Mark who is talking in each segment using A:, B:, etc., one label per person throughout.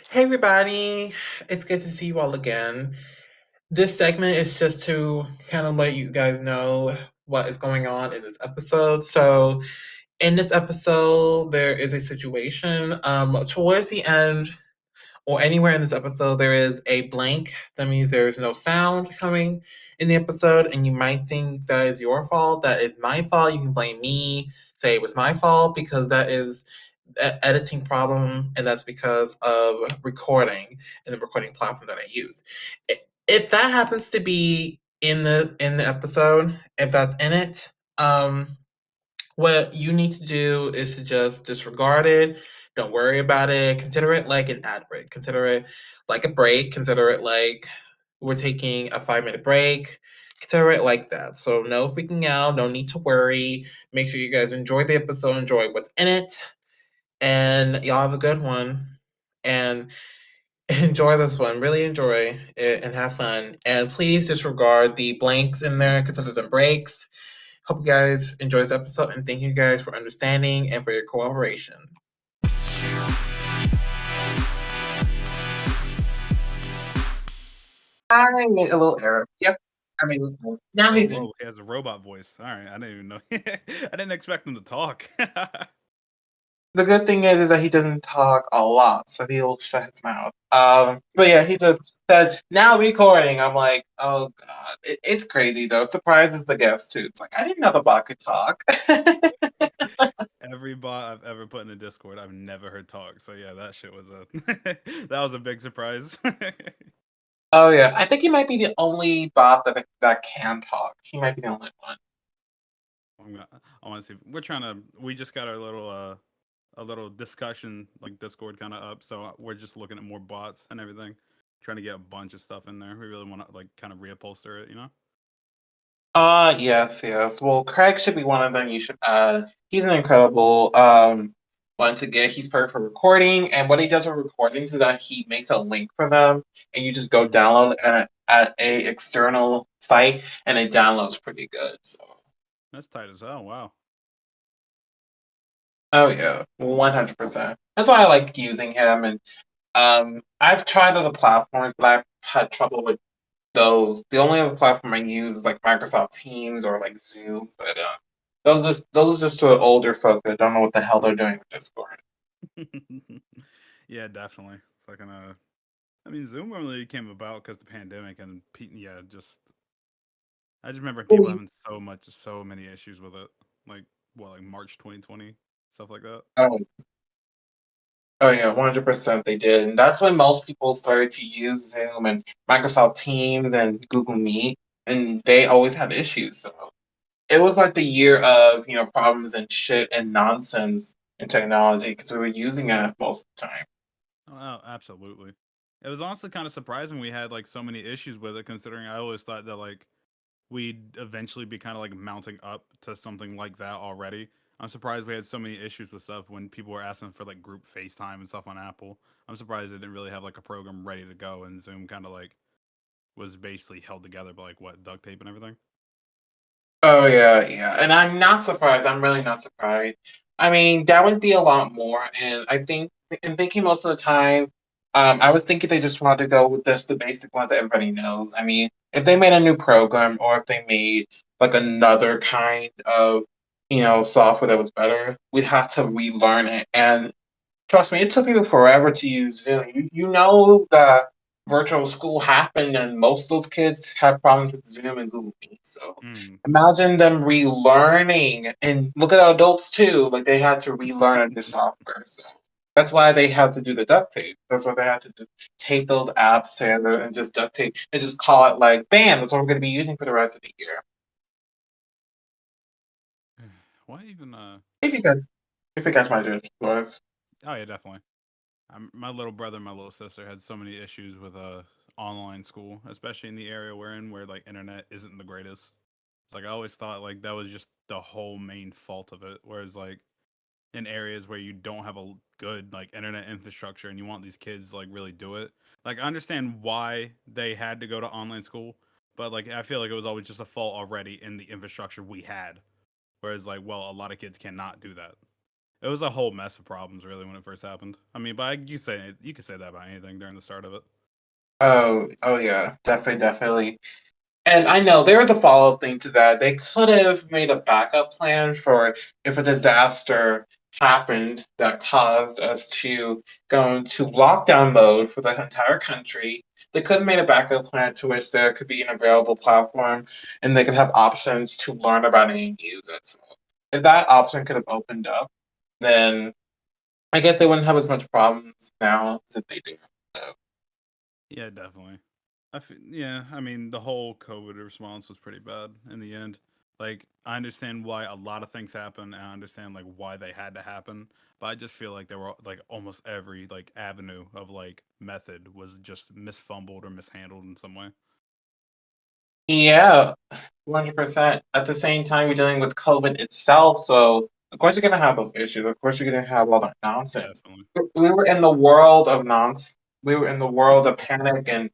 A: Hey everybody, it's good to see you all again. This segment is just to kind of let you guys know what is going on in this episode. So, in this episode, there is a situation. Towards the end, or anywhere in this episode, there is a blank. That means there's no sound coming in the episode, and you might think that is your fault. That is my fault. You can blame me, say it was my fault, because that is an editing problem, and that's because of recording and the recording platform that I use. If that happens to be in the episode, if that's in it, what you need to do is to just disregard it. Don't worry about it. Consider it like an ad break. Consider it like a break. Consider it like we're taking a 5 minute break. Consider it like that. So, no freaking out. No need to worry. Make sure you guys enjoy the episode, enjoy what's in it, and y'all have a good one. And enjoy this one. Really enjoy it and have fun. And please disregard the blanks in there. Consider them breaks. Hope you guys enjoy this episode and thank you guys for understanding and for your cooperation. I made a little error. Yep. I mean, now
B: Oh,
A: he's in.
B: whoa, he has a robot voice. All right, I didn't even know. I didn't expect him to talk.
A: The good thing is that he doesn't talk a lot, so he'll shut his mouth. But yeah, he just says, now recording. I'm like, oh god. It's crazy though. It surprises the guests too. It's like, I didn't know the bot could talk.
B: Every bot I've ever put in the Discord, I've never heard talk. So yeah, that shit was a that was a big surprise.
A: Oh yeah, I think he might be the only bot that can talk. He might be the only one.
B: I want to see. We're trying to. We just got our little a little discussion like Discord kind of up, so we're just looking at more bots and everything, trying to get a bunch of stuff in there. We really want to like kind of reupholster it, you know?
A: Yes, yes. Well, Craig should be one of them you should add. He's an incredible one to get. He's perfect for recording, and what he does with recordings is that he makes a link for them, and you just go
B: Hmm.
A: download at a external site, and it downloads pretty good. So,
B: That's tight as hell. Wow.
A: oh yeah, 100%. That's why I like using him, and I've tried other platforms, but I've had trouble with those. The only other platform I use is like Microsoft Teams or like Zoom, but those are just to older folk that don't know what the hell they're doing with Discord.
B: Yeah, definitely. Fucking I mean, Zoom really came about because the pandemic and yeah, just I just remember people having so many issues with it, like what, like March 2020, stuff like that.
A: Oh, oh yeah, 100% they did, and that's when most people started to use Zoom and Microsoft Teams and Google Meet, and they always have issues. So it was like the year of problems and shit and nonsense in technology because we were using it most of the time.
B: Oh, absolutely. It was honestly kind of surprising we had like so many issues with it, considering I always thought that like we'd eventually be kind of like mounting up to something like that already. I'm surprised we had so many issues with stuff when people were asking for like group FaceTime and stuff on Apple. I'm surprised they didn't really have like a program ready to go, and Zoom kind of like was basically held together by like what, duct tape and everything.
A: Oh yeah, yeah. And I'm not surprised. I'm really not surprised. I mean, that would be a lot more. And I think in thinking most of the time, I was thinking they just wanted to go with just the basic ones that everybody knows. I mean, if they made a new program or if they made like another kind of, software that was better, we'd have to relearn it. And trust me, it took people forever to use Zoom. You know that virtual school happened, and most of those kids had problems with Zoom and Google Meet. So
B: Mm.
A: imagine them relearning, and look at adults too. Like they had to relearn a new software. So that's why they had to do the duct tape. That's why they had to tape those apps together and just duct tape and just call it like, bam, that's what we're going to be using for the rest of the year.
B: Why even
A: If you got, if you catch my drift, boys.
B: Oh yeah, definitely. My little brother and my little sister had so many issues with online school, especially in the area we're in, where like internet isn't the greatest. It's like I always thought like that was just the whole main fault of it. Whereas like in areas where you don't have a good like internet infrastructure and you want these kids to like really do it, like I understand why they had to go to online school, but like I feel like it was always just a fault already in the infrastructure we had. Whereas like, well, a lot of kids cannot do that. it was a whole mess of problems really when it first happened. I mean, but you could say that about anything during the start of it.
A: Oh yeah, definitely, definitely. And I know there was a follow-up thing to that. They could have made a backup plan for if a disaster happened that caused us to go into lockdown mode for the entire country. They could have made a backup plan to which there could be an available platform and they could have options to learn about it and use it. So if that option could have opened up, then I guess they wouldn't have as much problems now as they do. So,
B: Yeah, definitely. Yeah, I mean, the whole COVID response was pretty bad in the end. Like, I understand why a lot of things happen, and I understand like why they had to happen, but I just feel like there were like almost every like avenue of like method was just misfumbled or mishandled in some way.
A: yeah, 100%. At the same time, we're dealing with COVID itself, so of course you're gonna have those issues. Of course you're gonna have all that nonsense.
B: Definitely.
A: We were in the world of nonsense. We were in the world of panic and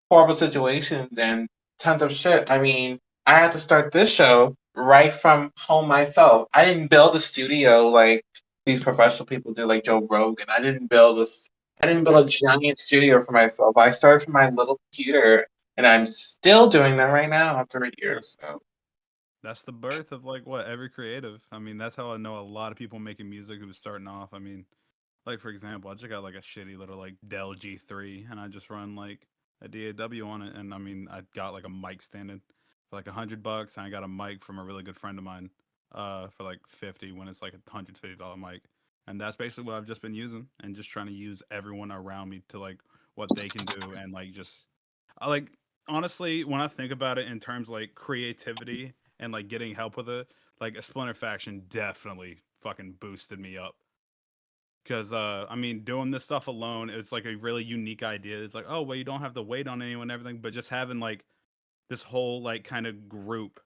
A: horrible situations and tons of shit. I mean, I had to start this show right from home myself. I didn't build a studio like these professional people do, like Joe Rogan. I didn't build a giant studio for myself. I started from my little computer, and I'm still doing that right now after a year.
B: Yeah.
A: So
B: That's the birth of like what every creative. I mean, that's how I know a lot of people making music who was starting off. I mean, like for example, I just got like a shitty little like Dell G3, and I just run like a DAW on it, and I mean, I got like a mic standing for like $100, and I got a mic from a really good friend of mine, for like 50 when it's like $150 mic, and that's basically what I've just been using, and just trying to use everyone around me to like what they can do, and like just I like honestly when I think about it in terms of, like creativity and like getting help with it, like a Splinter faction definitely fucking boosted me up because I mean doing this stuff alone it's like a really unique idea. It's like, oh well, you don't have to wait on anyone and everything, but just having like this whole like kind of group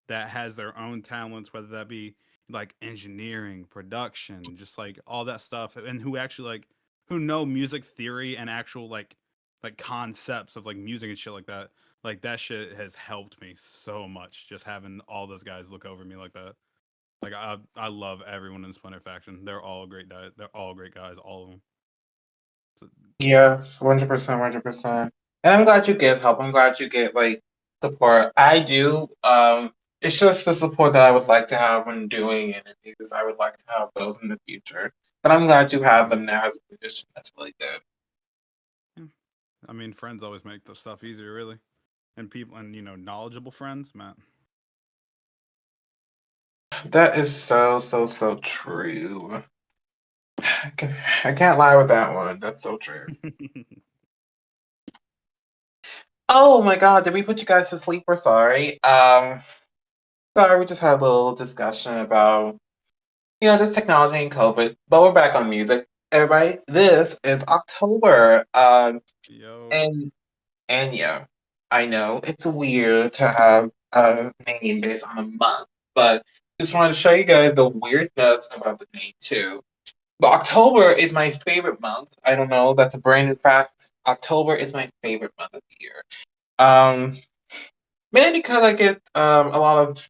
B: that has their own talents, whether that be like engineering, production, just like all that stuff, and who actually like who know music theory and actual like concepts of like music and shit like that. Like that shit has helped me so much just having all those guys look over me like that. Like I love everyone in Splinter Faction. They're all great. They're all great guys. All of them. So,
A: yes, 100%, 100%. And I'm glad you get help. I'm glad you get like support. I do. It's just the support that I would like to have when doing interviews. I would like to have those in the future. But I'm glad you have them now as a musician. That's really good.
B: yeah. I mean, friends always make the stuff easier, really. And people, and knowledgeable friends, man.
A: That is so, so, so true. I can't lie with that one. That's so true. Oh my God, did we put you guys to sleep? We're sorry. Sorry, we just had a little discussion about, just technology and COVID, but we're back on music. Everybody, this is October.
B: Yo,
A: And yeah, I know it's weird to have a name based on a month, but just wanted to show you guys the weirdness about the name too. But October is my favorite month. I don't know, that's a brand new fact. October is my favorite month of the year. Um, Mainly because I get a lot of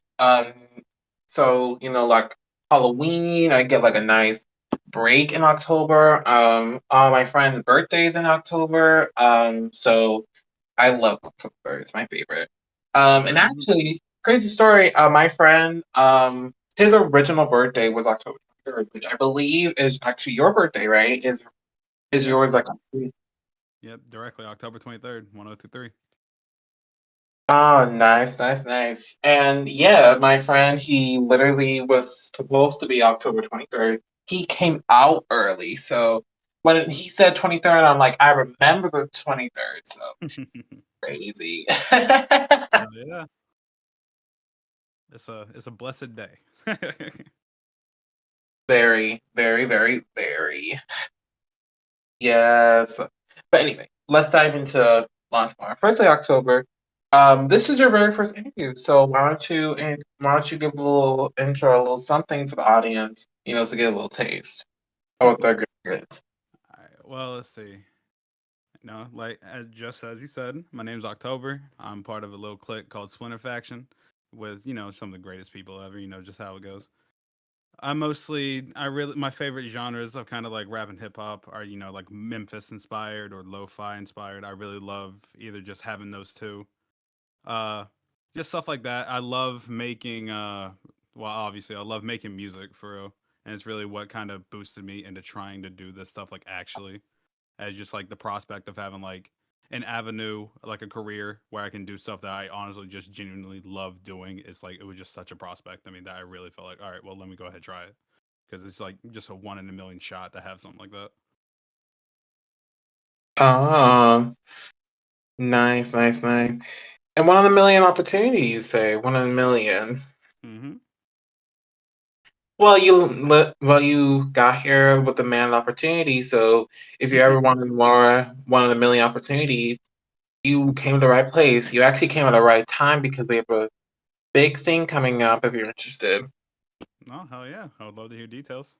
A: like Halloween. I get like a nice break in October. All my friends' birthdays in October. So I love October. It's my favorite. And
B: I'm
A: actually, crazy story. My friend, his original birthday was October 23rd, which I believe is actually your birthday, right? Is
B: yep,
A: yours like?
B: yep, directly October 23rd, 1023.
A: Oh, nice, nice, nice. And yeah, my friend, he literally was supposed to be October 23rd. He came out early. So when he said 23rd, I'm like, I remember the 23rd. So crazy.
B: Oh yeah, it's a blessed day.
A: Very, very, very, very. Yes. But anyway, let's dive into last one. Firstly, October. This is your very first interview, so why don't you give a little intro, a little something for the audience, to get a little taste of what they're good at.
B: Alright, well, let's see. Like just as you said, my name's October. I'm part of a little clique called Splinter Faction, with some of the greatest people ever. You know just how it goes. I really my favorite genres of kind of like rap and hip hop are like Memphis inspired or lo-fi inspired. I really love either just having those two. Uh, just stuff like that. I love making well, obviously I love making music for real, and it's really what kind of boosted me into trying to do this stuff like actually, as just like the prospect of having like an avenue, like a career where I can do stuff that I honestly just genuinely love doing. It's like it was just such a prospect. I mean, that I really felt like, all right, well, let me go ahead and try it because it's like just a one in a million shot to have something like that.
A: Ah, nice, nice, nice. And one in a million opportunity, you say? One in a million.
B: Hmm.
A: Well, you got here with the man opportunity. So if you ever wanted more one in a million opportunities, you came to the right place. You actually came at the right time because we have a big thing coming up. If you're interested.
B: Oh hell yeah! I would love to hear details.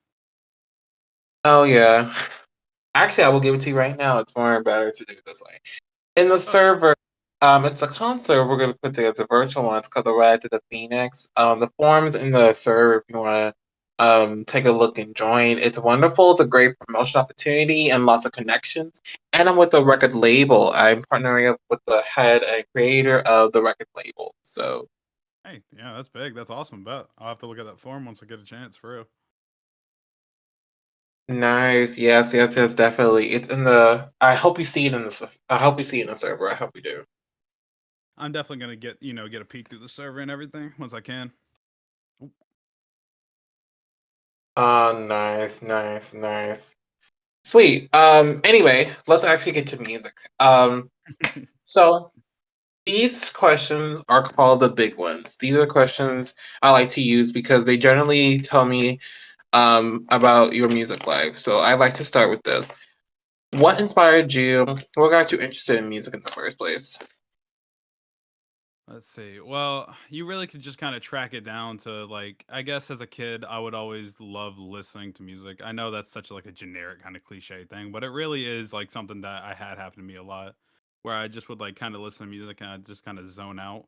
A: Oh yeah. Actually, I will give it to you right now. It's more better to do it this way. In the
B: Okay.
A: server, it's a concert we're going to put together. It's a virtual one. It's called the Ride to the Phoenix. The forums in the server if you want to take a look and join. It's wonderful. It's a great promotion opportunity and lots of connections. And I'm with the record label. I'm partnering up with the head and creator of the record label. So
B: Hey, yeah, that's big. That's awesome. Bet I'll have to look at that form once I get a chance for real.
A: nice. Yes, yes, yes, definitely. It's in the. I hope you see it in the. I hope you see it in the server. I hope you do.
B: I'm definitely gonna get a peek through the server and everything once I can.
A: Oh, nice, nice, nice. Sweet. Anyway, let's actually get to music. So these questions are called the big ones. These are the questions I like to use because they generally tell me about your music life. So I like to start with this. What inspired you? What got you interested in music in the first place?
B: Let's see. Well, you really could just kind of track it down to like I guess as a kid I would always love listening to music. I know that's such like a generic kind of cliche thing, but it really is like something that I had happen to me a lot where I just would like kind of listen to music and I just kind of zone out,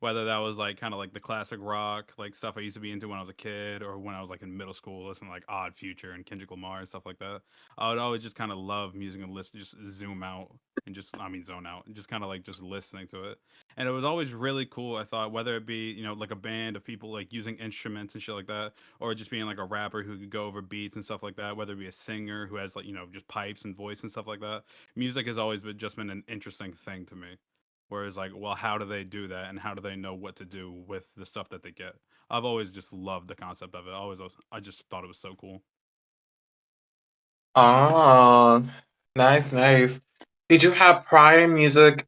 B: whether that was like kind of like the classic rock, like stuff I used to be into when I was a kid, or when I was like in middle school, listening to like Odd Future and Kendrick Lamar and stuff like that. I would always just kind of love music and listen, just zoom out and just, I mean, zone out and just kind of like just listening to it. And it was always really cool. I thought whether it be like a band of people like using instruments and shit like that, or just being like a rapper who could go over beats and stuff like that, whether it be a singer who has like just pipes and voice and stuff like that. Music has always been just been an interesting thing to me. Whereas, like, well, how do they do that, and how do they know what to do with the stuff that they get? I've always just loved the concept of it. I just thought it was so cool.
A: Oh, nice, nice. Did you have prior music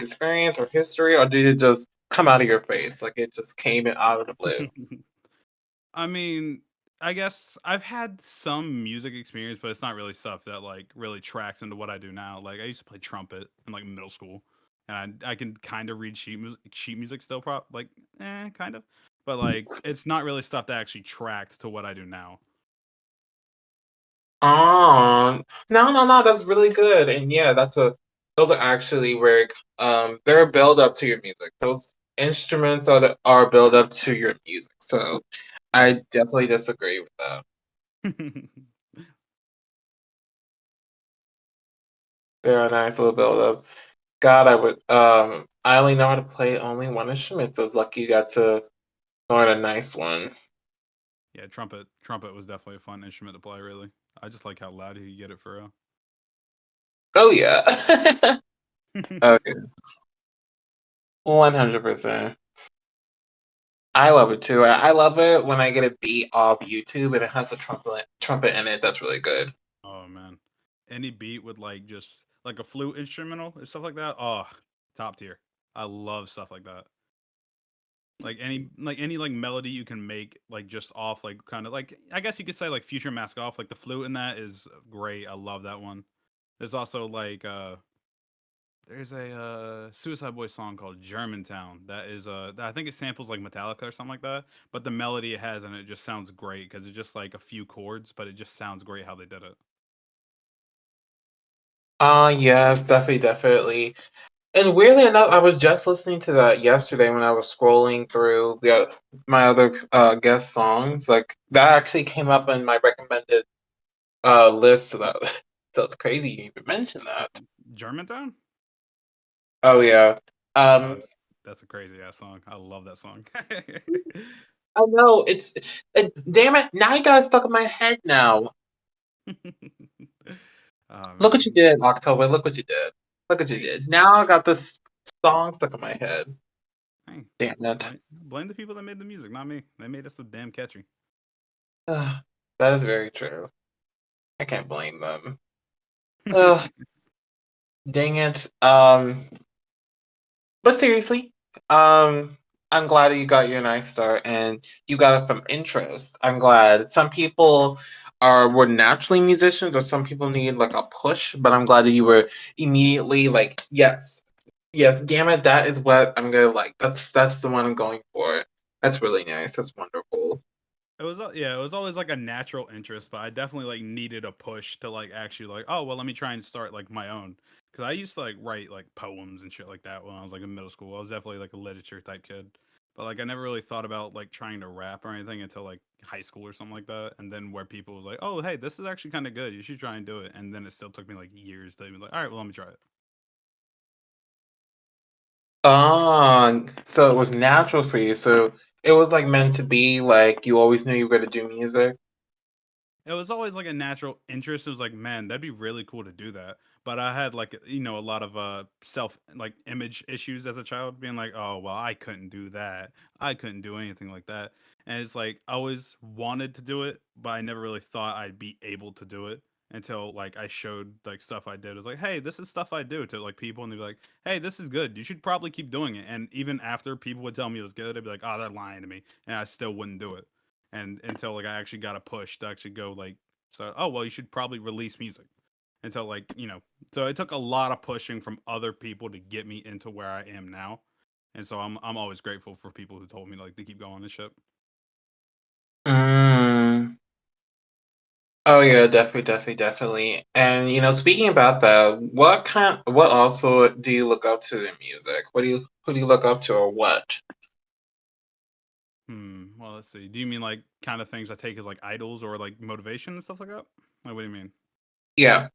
A: experience or history, or did it just come out of your face? Like it just came in out of the blue?
B: I mean, I guess I've had some music experience, but it's not really stuff that like really tracks into what I do now. Like I used to play trumpet in like middle school, and I can kind of read sheet music still, like kind of, but like it's not really stuff that actually tracked to what I do now.
A: Oh, no, no, no, that's really good. And yeah, those are actually where they're a build up to your music. Those instruments are a build up to your music. So I
B: Yeah.
A: definitely disagree with that. They're a nice little build up. God, I only know how to play only one instrument, so it's lucky you got to learn a nice one.
B: Yeah, trumpet was definitely a fun instrument to play. Really, I just like how loud you get it for
A: Oh yeah.
B: real.
A: Okay. 100%. I love it too. I love it when I get a beat off YouTube and it has a trumpet in it. That's really good.
B: Oh man, any beat with like just like a flute instrumental and stuff like that. Oh, top tier. I love stuff like that. Like any melody you can make like just off like kind of like I guess you could say like Future Mask Off, like the flute in that is great. I love that one. There's also like there's a Suicide Boys song called Germantown that is I think it samples like Metallica or something like that, but the melody it has in it just sounds great because it's just like a few chords, but it just sounds great how they did it.
A: Yes, definitely, definitely. And weirdly enough, I was just listening to that yesterday when I was scrolling through my other guest songs. Like that actually came up in my recommended list. So that so it's crazy you even mentioned that.
B: Germantown.
A: Oh yeah.
B: Uh,
A: Um,
B: that's a crazy ass song. I love that song.
A: I know damn it. Now you got it stuck in my head now.
B: Oh
A: Look what you
B: man,
A: did, October. Look what you did. Look what you
B: hey,
A: did. Now I got this song stuck in my head.
B: hey,
A: Damn it.
B: blame the people that made the music, not me. They made it so damn catchy.
A: Ugh, that is very true. I can't blame them. Ugh, dang it. But seriously, um, I'm glad that you got your nice start and you got it from interest. I'm glad. Some people were naturally musicians, or some people need like a push. But I'm glad that you were immediately like, yes, yes, damn it, that is what I'm gonna like. That's the one I'm going for. That's really nice. That's wonderful.
B: It was yeah, it was always like a natural interest, but I definitely like needed a push to like actually like, oh well, let me try and start like my own. Because I used to like write like poems and shit like that when I was like in middle school. I was definitely like a literature type kid, but like I never really thought about like trying to rap or anything until like high school or something like that. And then where people was like, oh hey, this is actually kind of good. You should try and do it. And then it still took me like years to be like, all right, well let me try it.
A: So it was natural for you. So it was like meant to be. Like you always knew you were gonna do music.
B: It was always like a natural interest. It was like, man, that'd be really cool to do that. But I had like a lot of self like image issues as a child, being like, oh well, I couldn't do that. I couldn't do anything like that. And it's like I always wanted to do it, but I never really thought I'd be able to do it until like I showed like stuff I did. It was like, hey, this is stuff I do to like people, and they'd be like, hey, this is good. You should probably keep doing it. And even after people would tell me it was good, I'd be like, oh, they're lying to me, and I still wouldn't do it and until like I actually got a push to actually go like so oh well you should probably release music until like so it took a lot of pushing from other people to get me into where I am now, and so I'm always grateful for people who told me like to keep going and shit.
A: Mm. Oh yeah, definitely, definitely, definitely. And speaking about that, what also do you look up to in music? Who do you look up to, or what?
B: Well, let's see. Do you mean like kind of things I take as like idols or like motivation and stuff like that? Like what do you mean?
A: Yeah,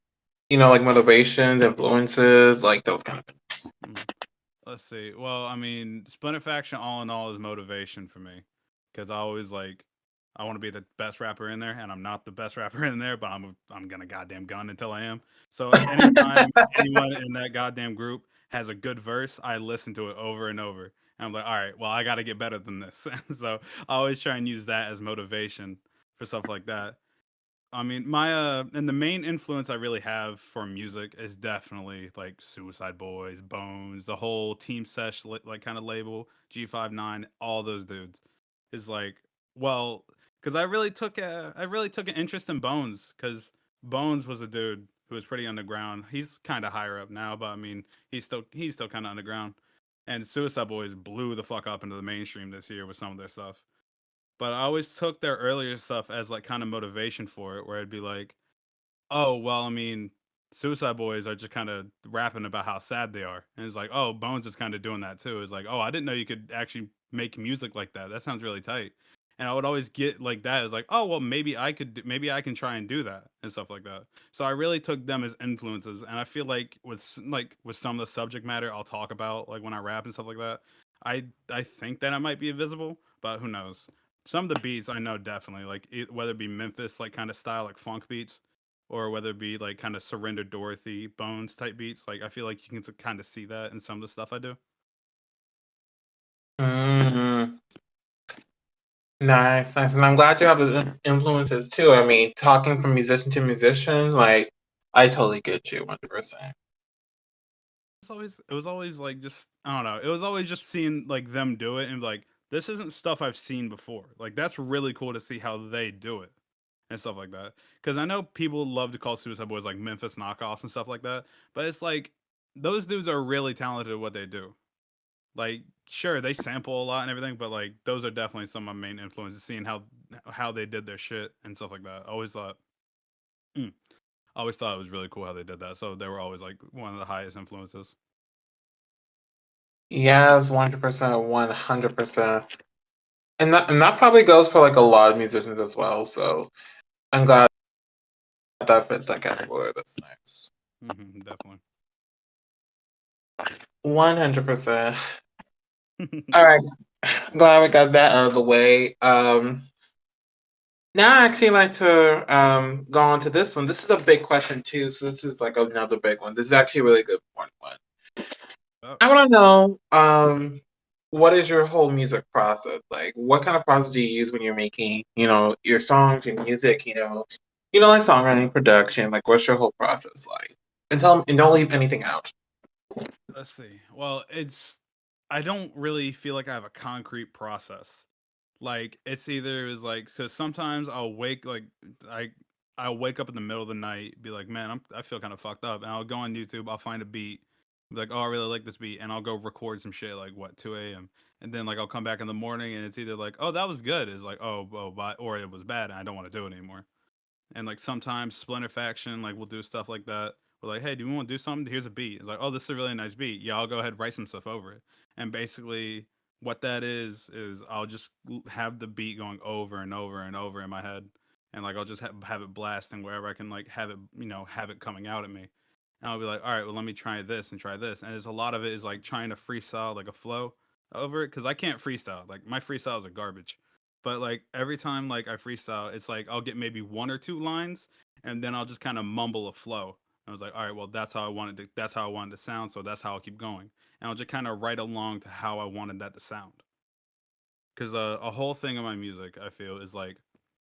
A: like motivations, influences, like those kind of things.
B: Hmm. Let's see. Well, I mean, Splinter Faction all in all is motivation for me because I always like I want to be the best rapper in there, and I'm not the best rapper in there, but I'm gonna goddamn gun until I am. So anytime anyone in that goddamn group has a good verse, I listen to it over and over, and I'm like, all right, well, I got to get better than this. So I always try and use that as motivation for stuff like that. I mean, my and the main influence I really have for music is definitely like Suicide Boys, Bones, the whole Team Sesh like kind of label, G59, all those dudes. Is like, well, because I really took an interest in Bones because Bones was a dude who was pretty underground. He's kind of higher up now, but I mean, he's still kind of underground. And Suicide Boys blew the fuck up into the mainstream this year with some of their stuff. But I always took their earlier stuff as like kind of motivation for it, where it'd be like, oh well, I mean, Suicide Boys are just kind of rapping about how sad they are, and it's like, oh, Bones is kind of doing that too. It's like, oh, I didn't know you could actually make music like that. That sounds really tight. And I would always get like that. It's like, oh well, maybe I can try and do that and stuff like that. So I really took them as influences, and I feel like with some of the subject matter I'll talk about, like when I rap and stuff like that, I think that I might be invisible, but who knows? Some of the beats I know definitely, like whether it be Memphis like kind of style, like funk beats, or whether it be like kind of Surrender Dorothy Bones type beats. Like I feel like you can kind of see that in some of the stuff I do.
A: Mm, nice, nice, and I'm glad you have those influences too. I mean, talking from musician to musician, like I totally get you 100%.
B: It was always like just I don't know. It was always just seeing like them do it and like this isn't stuff I've seen before. Like that's really cool to see how they do it and stuff like that. Because I know people love to call Suicide Boys like Memphis knockoffs and stuff like that, but it's like those dudes are really talented at what they do. Like, sure, they sample a lot and everything, but like those are definitely some of my main influences. Seeing how they did their shit and stuff like that. Mm, I always thought it was really cool how they did that. So they were always like one of the highest influences.
A: Yes, 100%, 100%. And that probably goes for like a lot of musicians as well. So I'm glad that fits that category. That's nice.
B: Definitely.
A: 100%. All right. Glad we got that out of the way. Now I actually like to go on to this one. This is a big question too, so this is like another big one. This is actually a really good one.
B: Oh,
A: I want to know what is your whole music process like? What kind of process do you use when you're making, your songs, your music, like songwriting, production, like what's your whole process like? And don't leave anything out.
B: let's see. Well, I don't really feel like I have a concrete process. Like it's either is like because sometimes I I'll wake up in the middle of the night, be like, man, I feel kind of fucked up, and I'll go on YouTube, I'll find a beat, be like, oh, I really like this beat, and I'll go record some shit like what 2 a.m. And then like I'll come back in the morning, and it's either like, oh, that was good, it's like, or it was bad, and I don't want to do it anymore. And like sometimes Splinter Faction, like we'll do stuff like that. We're like, hey, do you want to do something? Here's a beat. It's like, oh, this is a really nice beat. Yeah, I'll go ahead and write some stuff over it. And basically, what that is I'll just have the beat going over and over and over in my head, and like I'll just have it blasting wherever I can like have it, have it coming out at me. And I'll be like, all right, well, let me try this and try this. And there's a lot of it is like trying to freestyle like a flow over it because I can't freestyle. Like my freestyles are garbage. But like every time like I freestyle, it's like I'll get maybe one or two lines, and then I'll just kind of mumble a flow. I was like, all right, well, that's how I wanted to sound, so that's how I'll keep going. And I'll just kind of write along to how I wanted that to sound. Because a whole thing of my music, I feel, is like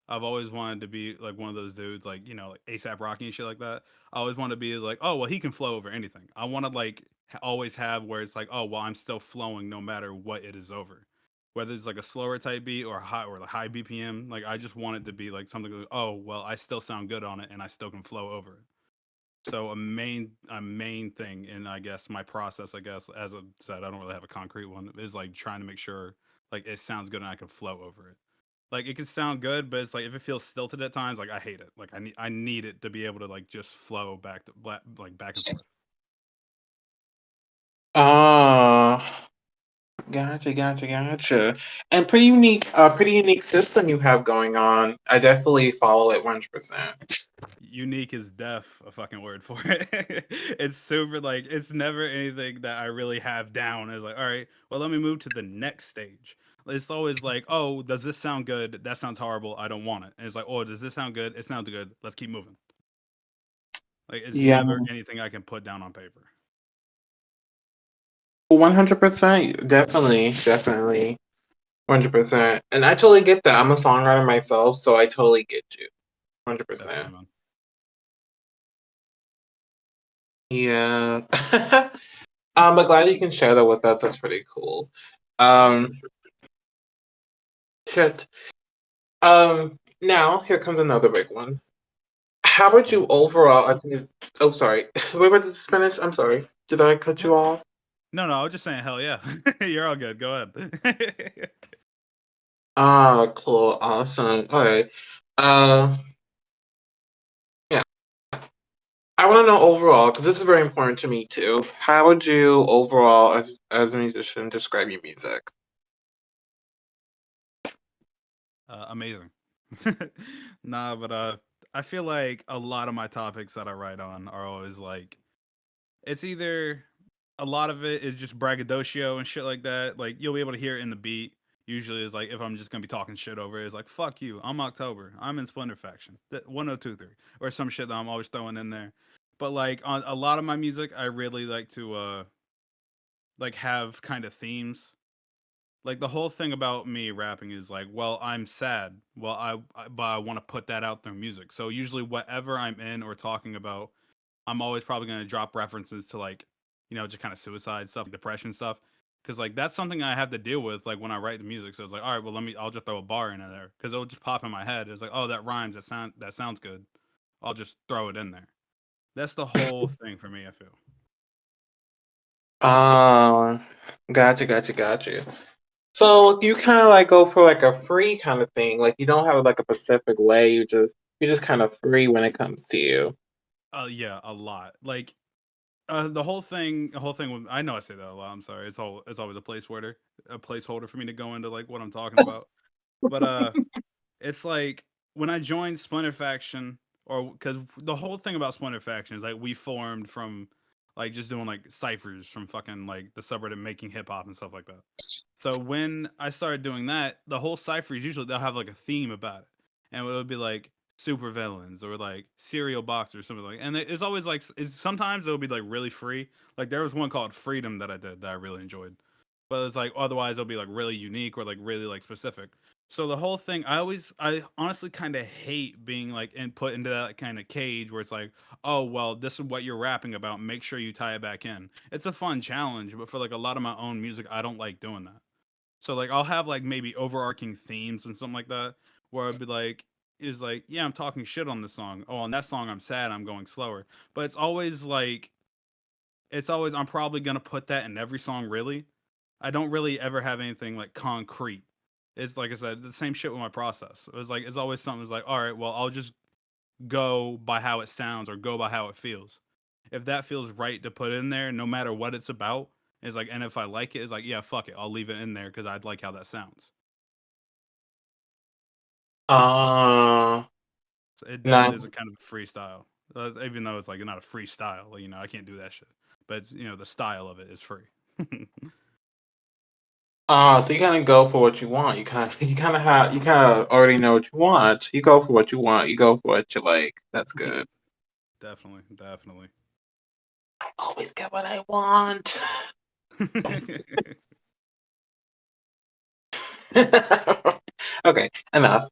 B: I've always wanted to be like one of those dudes, like like ASAP Rocky and shit like that. I always want to be like, oh well, he can flow over anything. I want to like always have where it's like, oh well, I'm still flowing no matter what it is over, whether it's like a slower type beat or a high BPM. Like I just want it to be like something like, oh well, I still sound good on it and I still can flow over it. So a main thing in I guess my process, I guess, as I said, I don't really have a concrete one, is like trying to make sure like it sounds good and I can flow over it. Like it can sound good, but it's like if it feels stilted at times, like I hate it. Like I need it to be able to like just flow like back and forth.
A: Oh, gotcha. And pretty unique system you have going on. I definitely follow it 100%.
B: Unique is def a fucking word for it. It's super like it's never anything that I really have down. It's like, all right, well let me move to the next stage. It's always like, oh, does this sound good? That sounds horrible. I don't want it. And it's like, oh, does this sound good? It sounds good. Let's keep moving. Like it's
A: Yeah,
B: never anything I can put down on paper.
A: 100%. Definitely. 100%. And I totally get that. I'm a songwriter myself, so I totally get you. 100%.
B: Definitely, man.
A: Yeah. But glad you can share that with us. That's pretty cool.
B: Yeah,
A: Um,
B: for sure.
A: shit. Now here comes another big one. How would you
B: Mhm.
A: overall, as oh, sorry. Wait, what did this finish? I'm sorry. Did I cut
B: What?
A: you off?
B: No, no, I was just saying, hell yeah. You're all good. Go ahead.
A: Ah, cool. Awesome. All right. Uh, yeah. I want to know overall, because this is very important to me too. How would you overall, as a musician, describe your music?
B: Amazing. Nah, but I feel like a lot of my topics that I write on are always like it's either a lot of it is just braggadocio and shit like that. Like you'll be able to hear it in the beat. Usually, is like if I'm just gonna be talking shit over it, it's like fuck you. I'm October. I'm in Splinter Faction. 1023 or some shit that I'm always throwing in there. But like on a lot of my music, I really like to like have kind of themes. Like the whole thing about me rapping is like, well, I'm sad. Well, but I want to put that out through music. So usually, whatever I'm in or talking about, I'm always probably going to drop references to like, just kind of suicide stuff, depression stuff, because like that's something I have to deal with like when I write the music. So it's like, all right, well, I'll just throw a bar in there because it'll just pop in my head. It's like, oh, that rhymes. That sounds good. I'll just throw it in there. That's the whole thing for me. I feel.
A: Uh, gotcha. So do you kind of like go for like a free kind of thing? Like you don't have like a specific way. You're just kind of free when it comes to you.
B: Yeah, a lot. Like the whole thing. I know I say that a lot. I'm sorry. It's always a placeholder for me to go into like what I'm talking about. But it's like when I joined Splinter Faction, or because the whole thing about Splinter Faction is like we formed from like just doing like ciphers from fucking like the subreddit making hip hop and stuff like that. So when I started doing that, the whole cipher is usually they'll have like a theme about it, and it would be like super villains or like serial boxers or something like. And it's always like sometimes it'll be like really free. Like there was one called Freedom that I did that I really enjoyed, but it's like otherwise it'll be like really unique or like really like specific. So the whole thing, I honestly kind of hate being like put into that kind of cage where it's like, oh well, this is what you're rapping about. Make sure you tie it back in. It's a fun challenge, but for like a lot of my own music, I don't like doing that. So like I'll have like maybe overarching themes and something like that where I'd be like is like, yeah, I'm talking shit on this song. Oh, on that song I'm sad, I'm going slower. But it's always I'm probably gonna put that in every song really. I don't really ever have anything like concrete. It's like I said, the same shit with my process. It was like it's always something that's like, all right, well, I'll just go by how it sounds or go by how it feels. If that feels right to put in there, no matter what it's about, it's like, and if I like it, it's like, yeah, fuck it, I'll leave it in there because I'd like how that sounds.
A: Uh,
B: So it definitely is a
A: nice.
B: kind of freestyle, even though it's like not a freestyle. Like, I can't do that shit. But it's the style of it is free.
A: So you kind of go for what you want. You kind of already know what you want. You go for what you want. You go for what you like. That's good.
B: Definitely, definitely.
A: I always get what I want. Okay, enough.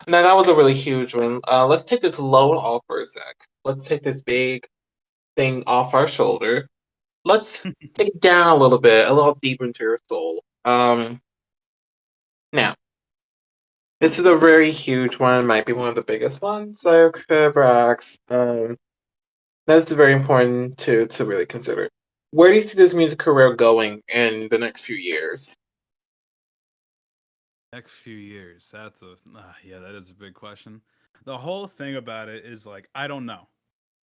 A: Now that was a really huge one. Let's take this load off for a sec. Let's take this big thing off our shoulder. Let's take it down a little bit, a little deeper into your soul. Now, this is a very huge one, might be one of the biggest ones, so perhaps. That's very important to really consider. Where do you see this music career going in the next few years?
B: Next few years, yeah, that is a big question. The whole thing about it is like I don't know.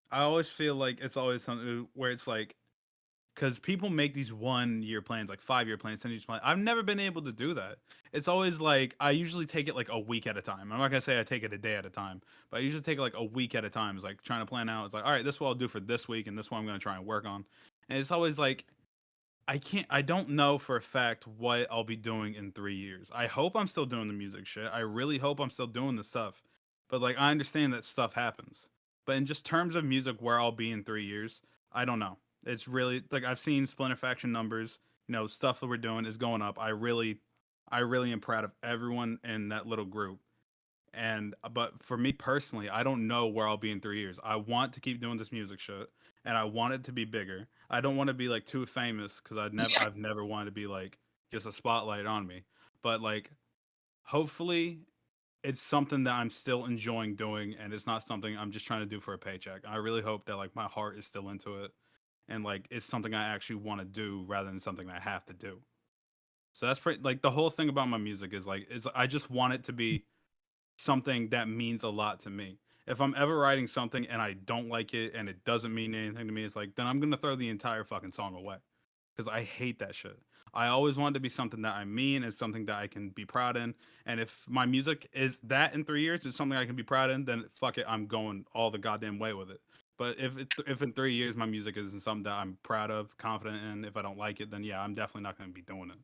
B: I always feel like it's always something where it's like because people make these 1 year plans, like 5 year plans, 10 year plans. I've never been able to do that. It's always like I usually take it like a week at a time. I'm not gonna say I take it a day at a time, but I usually take it like a week at a time. It's like trying to plan out. It's like, all right, this is what I'll do for this week, and this is what I'm gonna try and work on. And it's always like I don't know for a fact what I'll be doing in 3 years. I hope I'm still doing the music shit. I really hope I'm still doing the stuff. But like I understand that stuff happens. But in just terms of music where I'll be in 3 years, I don't know. It's really like I've seen Splinter Faction numbers, stuff that we're doing is going up. I really am proud of everyone in that little group. And but for me personally, I don't know where I'll be in 3 years. I want to keep doing this music shit, and I want it to be bigger. I don't want to be like too famous because I've never wanted to be like just a spotlight on me. But like, hopefully, it's something that I'm still enjoying doing, and it's not something I'm just trying to do for a paycheck. I really hope that like my heart is still into it, and like it's something I actually want to do rather than something I have to do. So that's pretty like the whole thing about my music is I just want it to be something that means a lot to me. If I'm ever writing something and I don't like it and it doesn't mean anything to me, it's like then I'm gonna throw the entire fucking song away because I hate that shit. I always want it to be something that I mean and something that I can be proud in. And if my music is that in 3 years is something I can be proud in, then fuck it, I'm going all the goddamn way with it. But if in 3 years my music isn't something that I'm proud of, confident in, if I don't like it, then yeah, I'm definitely not going to be doing it.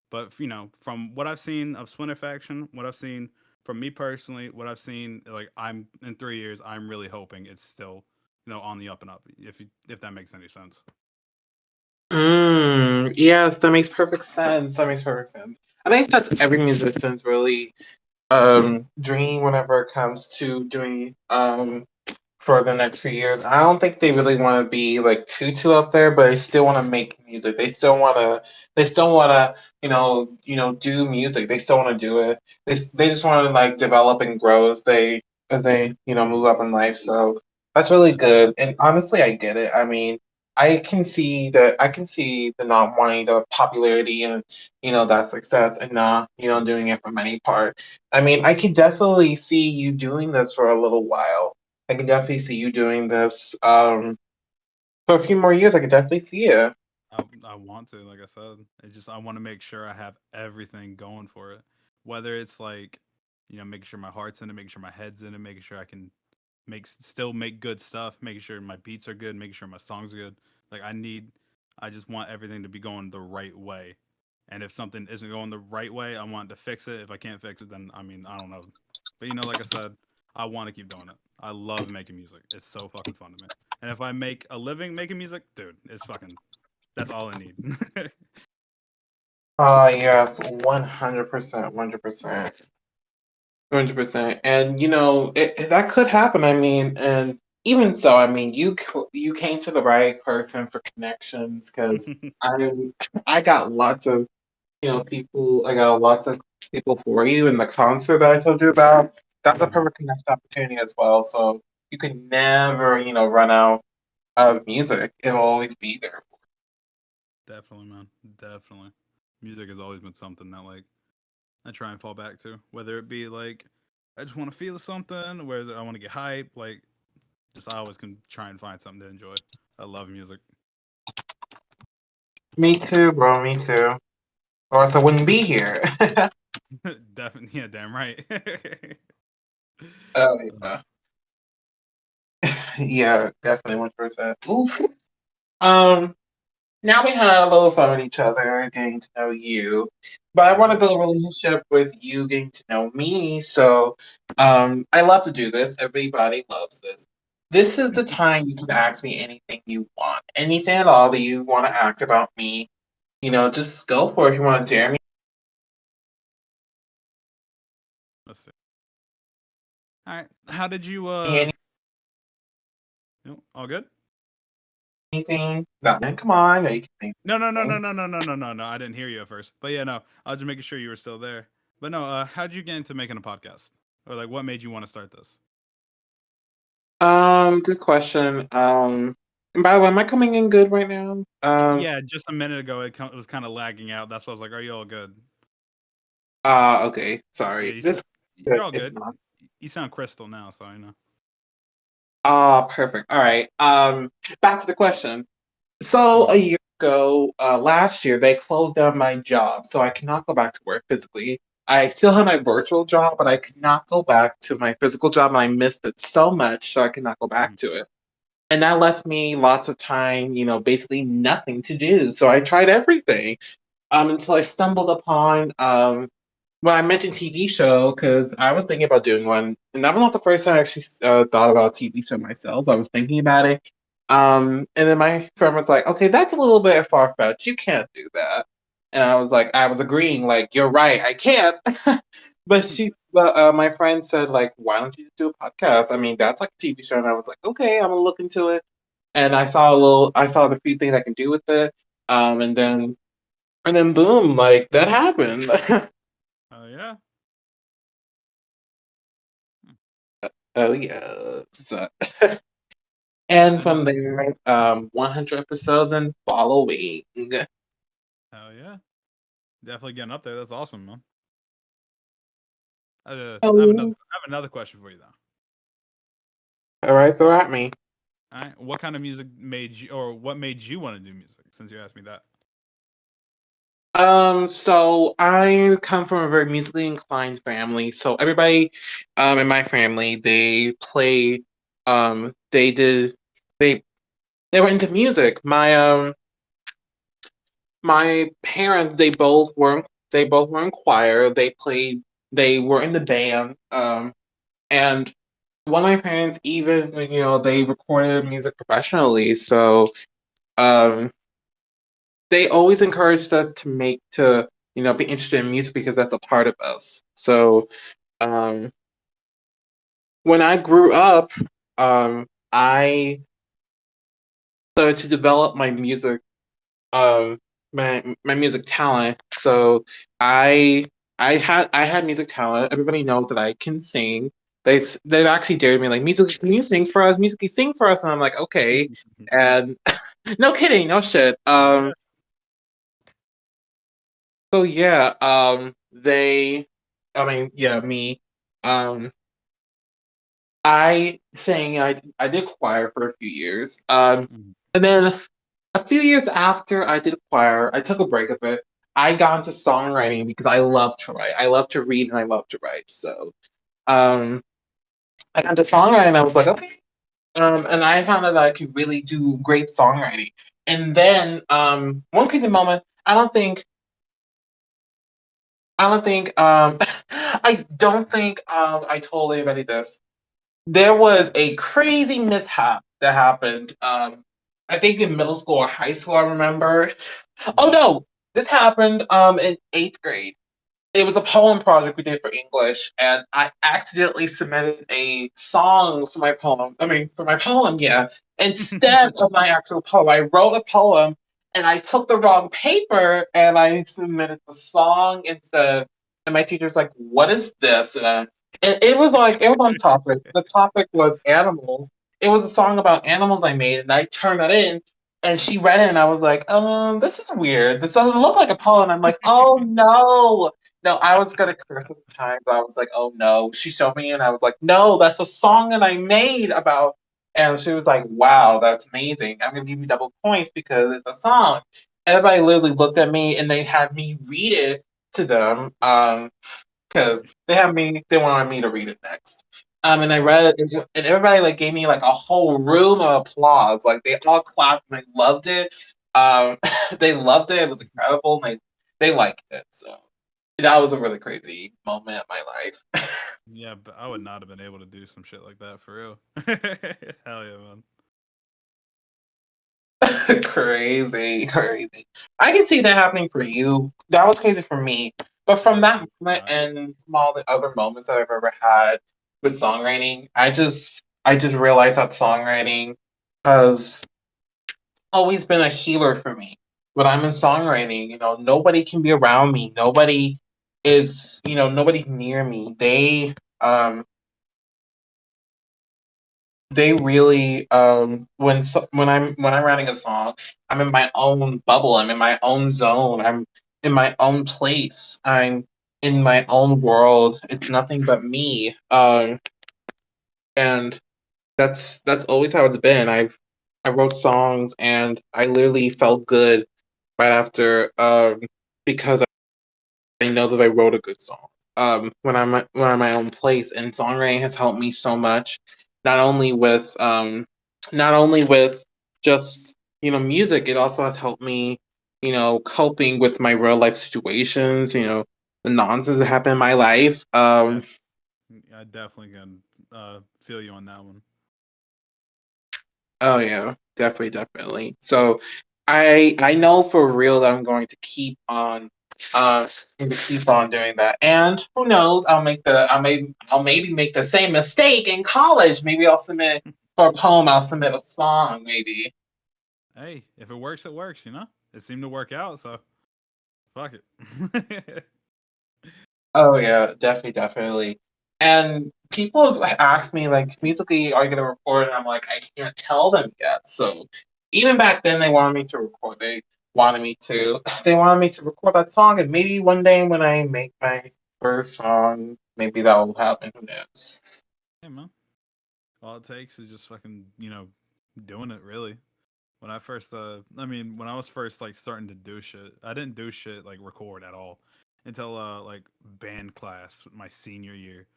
B: But from what I've seen of Splinter Faction, what I've seen from me personally, what I've seen, like I'm in 3 years, I'm really hoping it's still, on the up and up. If that makes any sense.
A: Yes, that makes perfect sense. That makes perfect sense. I think that's every musician's really dream whenever it comes to doing for the next few years. I don't think they really want to be like too up there, but they still want to make music. They still want to do music. They still want to do it. They just want to like develop and grow as they move up in life. So that's really good. And honestly, I get it. I mean, I can see the not wanting the popularity and that success and not doing it from any part. I mean, I could definitely see you doing this for a little while. I can definitely see you doing this. For a few more years, I can definitely see it.
B: I want to, like I said, it just I want to make sure I have everything going for it. Whether it's like, making sure my heart's in it, making sure my head's in it, making sure I can still make good stuff, making sure my beats are good, making sure my songs are good. Like I just want everything to be going the right way. And if something isn't going the right way, I want to fix it. If I can't fix it, then I mean I don't know. But like I said, I want to keep doing it. I love making music. It's so fucking fun to me. And if I make a living making music, dude, it's fucking that's all I need.
A: Yes, 100%, 100%. 100%. And that could happen. I mean, and even so, I mean, you came to the right person for connections because I I got lots of people. I got lots of people for you in the concert that I told you about. That's a
B: Hmm.
A: perfect connection opportunity as well. So you can never run out of music. It'll always be there.
B: Definitely, man. Definitely. Music has always been something that like I try and fall back to. Whether it be like I just want to feel something, whether I want to get hype, like just I always can try and find something to enjoy. I love music.
A: Me too, bro. Me too. Or else I wouldn't be here.
B: Definitely, yeah, damn right.
A: Oh yeah, yeah, definitely 1%. Oof. Um, Now we have a little fun with each other, getting to know you. But I
B: Yeah,
A: want
B: yeah.
A: to build a relationship with you, getting to know me. So, I love to do this. Everybody loves this. This is the time you can ask me anything you want, anything at all that you want to ask about me. Just go for it. If you want to dare me
B: Let's see. All right. How did you all good?
A: anything, no, man, come on, you can say
B: No, no, no, no,
A: anything.
B: no, no, no, no, no, no. I didn't hear you at first. But yeah, no. I was just making sure you were still there. But no, how'd you get into making a podcast? Or like what made you want to start this?
A: Good question. And by the way, am I coming in good right now?
B: Yeah, just a minute ago it was kind of lagging out. That's why I was like, "Are you all good?"
A: Okay,
B: Yeah,
A: sorry.
B: you
A: This
B: should. You're all
A: it's
B: good.
A: not.
B: You sound crystal now, so I know.
A: Perfect. All right. Back to the question. So a
B: Mhm.
A: year ago, last year, they closed down my job, so I cannot go back to work physically. I still have my virtual job, but I could not go back to my physical job, and I missed it so much, so I could not go back
B: Mhm.
A: to it. And that left me lots of time, basically nothing to do. So I tried everything, until I stumbled upon when I mentioned TV show, because I was thinking about doing one, and that was not the first time I actually thought about a TV show myself. I was thinking about it, and then my friend was like, "Okay, that's a little bit far fetched. You can't do that." And I was agreeing, like, "You're right, I can't." But my friend said, like, "Why don't you do a podcast? I mean, that's like a TV show." And I was like, "Okay, I'm gonna look into it." And I saw the few things I can do with it, and then boom, like that happened.
B: Oh yeah.
A: Oh yeah. So,
B: Yeah.
A: and from there, 100 episodes and following.
B: Hell yeah. Definitely getting up there. That's awesome, man.
A: Oh,
B: I have another question for you though.
A: all right, throw at me.
B: All right. What kind of music made you, or what made you want to do music? Since you asked me that.
A: So I come from a very musically inclined family. So everybody, in my family, they did, they, they were into music. My parents, they both were in choir. They were in the band. And one of my parents even, they recorded music professionally. So, um, they always encouraged us be interested in music because that's a part of us. So, um, when I grew up, I started to develop my music talent. So I I had music talent. Everybody knows that I can sing. They've actually dared me like, music, can you sing for us? Music, can you sing for us? And I'm like, okay. And no kidding, no shit.
B: Oh yeah.
A: So yeah, I mean, yeah, me. Um I sang. I did choir for a few years.
B: Mm.
A: And then a few years after I did choir, I took a break of it. I got into songwriting because I love to write. I love to read and I love to write. So um, I got into songwriting. And I was like, okay. And I found out that I could really do great songwriting. And then one crazy moment. I don't think. I don't think. I told anybody this. There was a crazy mishap that happened. I think in middle school or high school. I remember. Oh
B: Mm.
A: no, this happened in eighth grade. It was a poem project we did for English, and I accidentally submitted a song for my poem. I mean, for my poem, yeah, instead of my actual poem. I wrote a poem, and I took the wrong paper, and I submitted the song instead. And my teacher's like, "What is this?" And it was like it was on topic. The topic was animals. It was a song about animals I made, and I turned that in, and she read it, and I was like, this is weird. This doesn't look like a poem. I'm like, oh no. No, I was gonna curse at the time, but I was like, oh no. She showed me and I was like, no, that's a song that I made about, and she was like, wow, that's amazing. I'm gonna give you double points because it's a song. Everybody literally looked at me and they had me read it to them. Because they wanted me to read it next. And I
B: Oh.
A: read it, and everybody like gave me like a whole room of applause. Like they all clapped and they loved it. They loved it. It was incredible, and they liked it. So that was a really crazy moment in my life.
B: Yeah, but I would not have been able to do some shit like that for real. Hell yeah, man.
A: Crazy, crazy. I can see that happening for you. That was crazy for me. But from that
B: Absolutely
A: moment
B: not.
A: and from all the other moments that I've ever had with songwriting, I just realized that songwriting has always been a healer for me. When I'm in songwriting, nobody can be around me. Nobody's near me. Um they really when I'm writing a song, I'm in my own bubble, I'm in my own zone, I'm in my own place, I'm in my own world. It's nothing but me. And that's always how it's been. I wrote songs and I literally felt good right after, because I know that I wrote a good song. When I'm in my own place, and songwriting has helped me so much, not only with just music. It also has helped me, coping with my real life situations. The nonsense that happened in my life.
B: Yeah, I definitely can feel you on that one.
A: Oh yeah, definitely, definitely. So I know for real that I'm going to uh keep on doing that. And who knows, I'll maybe make the same mistake in college. Maybe I'll submit for a poem, I'll submit a song, maybe.
B: Hey, if it works, it works. You know, it seemed to work out, so fuck it.
A: Oh yeah, definitely, definitely. And people ask me like, musically, are you gonna record? And I'm like, I can't tell them yet. So even back then, they wanted me to record. They wanted me to record that song. And maybe one day when I make my first song, maybe that will happen. Who knows?
B: Hey man, all it takes is just fucking doing it. Really, when I first I mean when I was first like starting to do shit, I didn't do shit like record at all until like band class my senior year.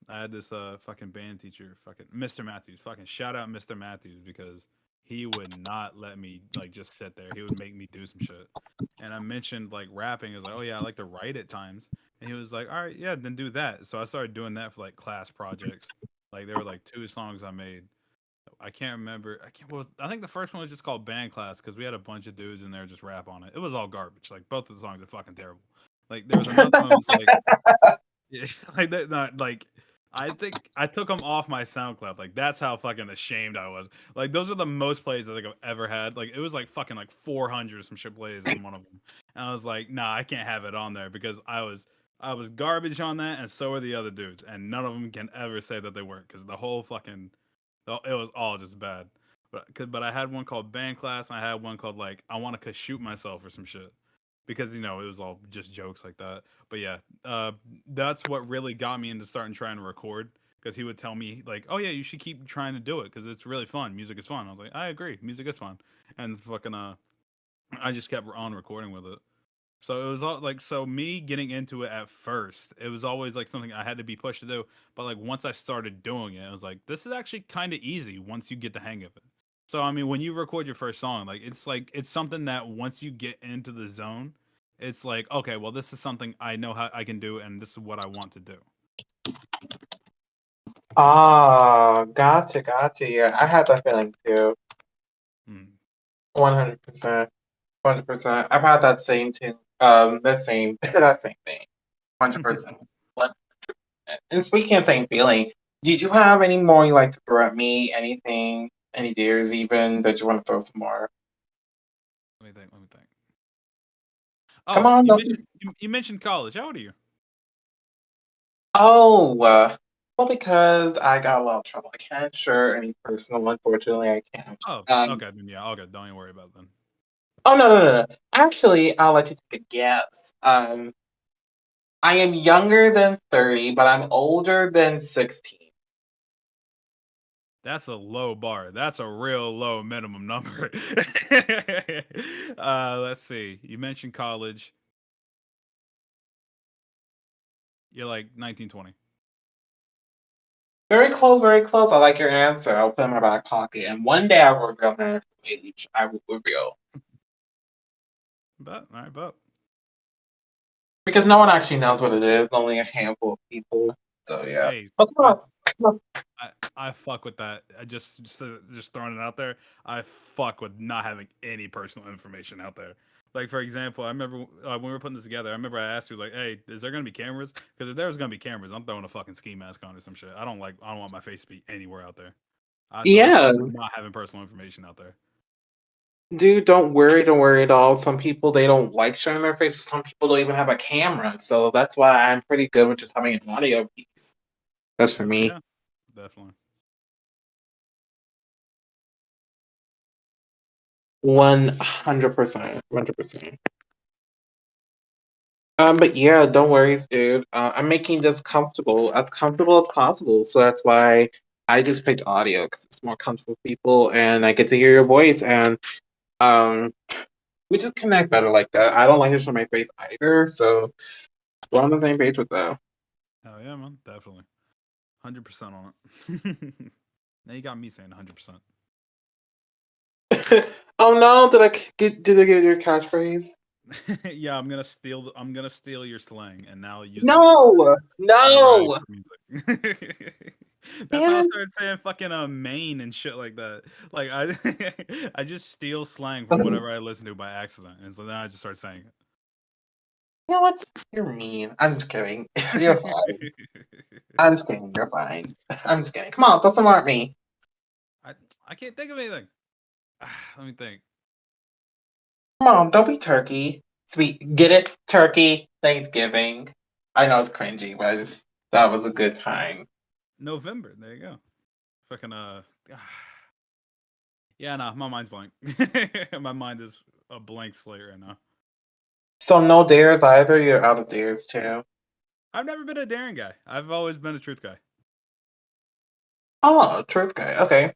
B: I had this fucking band teacher, fucking Mr. Matthews. Fucking shout out Mr. Matthews because he would not let me like just sit there. He would make me do some shit. And I mentioned like rapping. He was like, "Oh yeah, I like to write at times." And he was like, "All right, yeah, then do that." So I started doing that for like class projects. Like there were like two songs I made. I can't remember. I can't. What was, I think the first one was just called Band Class because we had a bunch of dudes in there just rap on it. It was all garbage. Like both of the songs are fucking terrible. Like there was another one. It was like yeah, like that. Not like I think I took them off my SoundCloud. Like that's how fucking ashamed I was. Like those are the most plays I think I've ever had. Like it was like fucking like 400 some shit plays on one of them. And I was like, nah, I can't have it on there because I was garbage on that, and so are the other dudes, and none of them can ever say that they weren't because the whole fucking it was all just bad. But I had one called Band Class, and I had one called like I want to shoot myself or some shit because it was all just jokes like that. But yeah, that's what really got me into starting trying to record because he would tell me like, "Oh yeah, you should keep trying to do it because it's really fun. Music is fun." I was like, "I agree, music is fun," and fucking I just kept on recording with it. So it was all like, so me getting into it at first, it was always like something I had to be pushed to do. But like once I started doing it, I was like, this is actually kind of easy once you get the hang of it. So I mean, when you record your first song, like it's something that once you get into the zone, it's like, okay, well, this is something I know how I can do, and this is what I want to do.
A: Ah, gotcha, gotcha. Yeah, I had that feeling too.
B: Mm.
A: 100%. 100%. I've had that same too. That same that same thing. 100%. What? And speaking of same feeling, did you have any more you like to throw at me? Anything? Any dares even that you want to throw some more?
B: Let me think. Let me think.
A: Come
B: Oh,
A: on, don't be.
B: you mentioned college. How old are you?
A: Oh, well, because I got a lot of trouble. I can't share any personal. Unfortunately, I can't.
B: Oh, okay, then yeah, okay. Don't even worry about it then.
A: Oh no, no, no, no. Actually, I'll let you take a guess. I am younger than 30, but I'm older than 16.
B: That's a low bar. That's a real low minimum number. Let's see. You mentioned college. You're like 19, 20.
A: Very close, very close. I like your answer. I'll put it in my back pocket, and one day I will reveal my actual age. I will reveal
B: But all right, but
A: because no one actually knows what it is. Only a handful of people. So yeah.
B: hey,
A: But come
B: I
A: on, come
B: I fuck with that. I just throwing it out there. I fuck with not having any personal information out there. Like for example, I remember when we were putting this together. I remember I asked you like, "Hey, is there gonna be cameras? Because if there's gonna be cameras, I'm throwing a fucking ski mask on or some shit. I don't want my face to be anywhere out there. So I
A: yeah,
B: fuck with not having personal information out there.
A: dude. Don't worry at all. Some people they don't like showing their faces. Some people don't even have a camera. So that's why I'm pretty good with just having an audio piece. That's for
B: Oh
A: me.
B: yeah, definitely.
A: 100%. 100%. But yeah, don't worry, dude. I'm making this comfortable as possible. So that's why I just picked audio because it's more comfortable for people, and I get to hear your voice, and um, we just connect better like that. I don't like to show my face either, so we're on the same page with that.
B: Oh yeah, man, definitely. 100% on it. Now you got me saying 100%.
A: Oh no, did I get your catchphrase?
B: Yeah, I'm gonna steal your slang and now use it
A: No,
B: whenever I
A: no,
B: make music. That's how I
A: man.
B: started saying fucking Maine and shit like that. Like I I just steal slang from whatever I listen to by accident, and so then I just start saying
A: You know what? You're mean. I'm just kidding. You're fine.
B: it.
A: I'm just kidding. You're fine. I'm just kidding. Come on, don't smart me.
B: I I can't think of anything. Let me think.
A: Come on, don't be turkey. Sweet. Get it? Turkey. Thanksgiving. I know it's cringy, but that was a good time.
B: November. There you go. Fucking yeah, no, my mind's blank. My mind is a blank slate right now.
A: So no dares either. You're out of dares too.
B: I've never been a daring guy. I've always been a truth guy.
A: Oh, truth guy. Okay.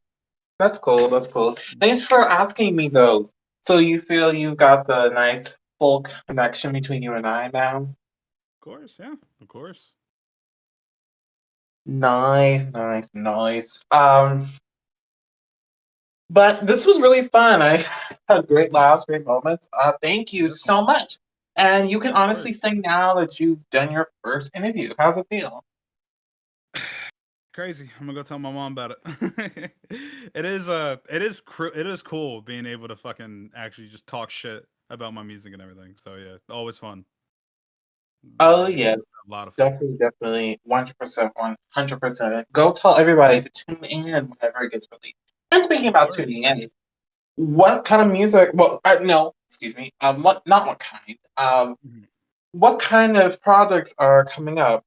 A: That's cool. That's cool. Thanks for asking me those. So you feel you got the nice full connection between you and I now?
B: Of course, yeah, of course.
A: Nice, nice, nice. But this was really fun. I had great laughs, great moments. Thank you
B: Definitely.
A: so much. And you can
B: Of
A: honestly
B: course.
A: say now that you've done your first interview. How's it feel?
B: Crazy. I'm gonna go tell my mom about it. It is cool being able to fucking actually just talk shit about my music and everything. So yeah, always fun.
A: Oh
B: Very
A: yeah,
B: a lot of fun.
A: definitely, definitely, 100%, 100%. Go tell everybody to tune in whenever it gets released. And speaking
B: Of
A: about
B: course.
A: tuning in, what kind of music? Well, no, excuse me. What? Not what kind.
B: Mhm.
A: What kind of projects are coming up?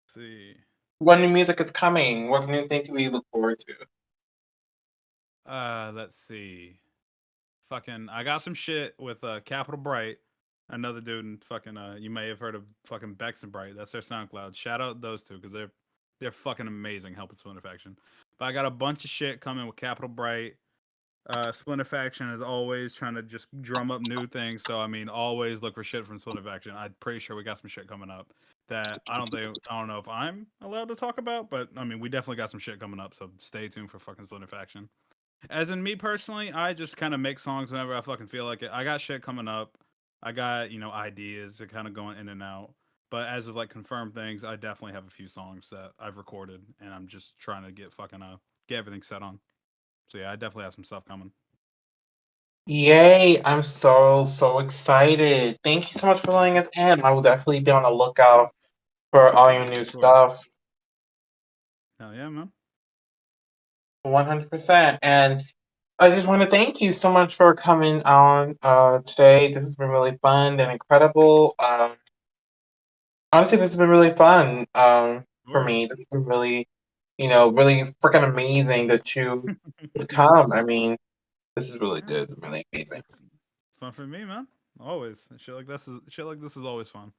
B: See.
A: What new music is coming? What new things do we look forward to?
B: Let's see. Fucking I got some shit with Capital Bright. another dude in fucking you may have heard of fucking Bex and Bright. That's their SoundCloud. Shout out those two because they're fucking amazing helping Splinter Faction. But I got a bunch of shit coming with Capital Bright. Splinter Faction is always trying to just drum up new things. So I mean, always look for shit from Splinter Faction. I'm pretty sure we got some shit coming up that I don't know if I'm allowed to talk about, but I mean, we definitely got some shit coming up. So stay tuned for fucking Splinter Faction. As in me personally, I just kind of make songs whenever I fucking feel like it. I got shit coming up. I got ideas that kind of going in and out. But as of like confirmed things, I definitely have a few songs that I've recorded, and I'm just trying to get fucking get everything set on. So yeah, I definitely have some stuff coming.
A: Yay! I'm so excited. Thank you so much for letting us in. I will definitely be on the lookout for all your new
B: Of course.
A: stuff.
B: Hell yeah, man.
A: 100%. And I just want to thank you so much for coming on today. This has been really fun and incredible. Honestly, this has been really fun
B: Of
A: for me.
B: course.
A: This has been really, really freaking amazing that you would come. I mean, this is really
B: Yeah.
A: good. It's really amazing.
B: It's fun for me, man. Always. Shit like this is always fun.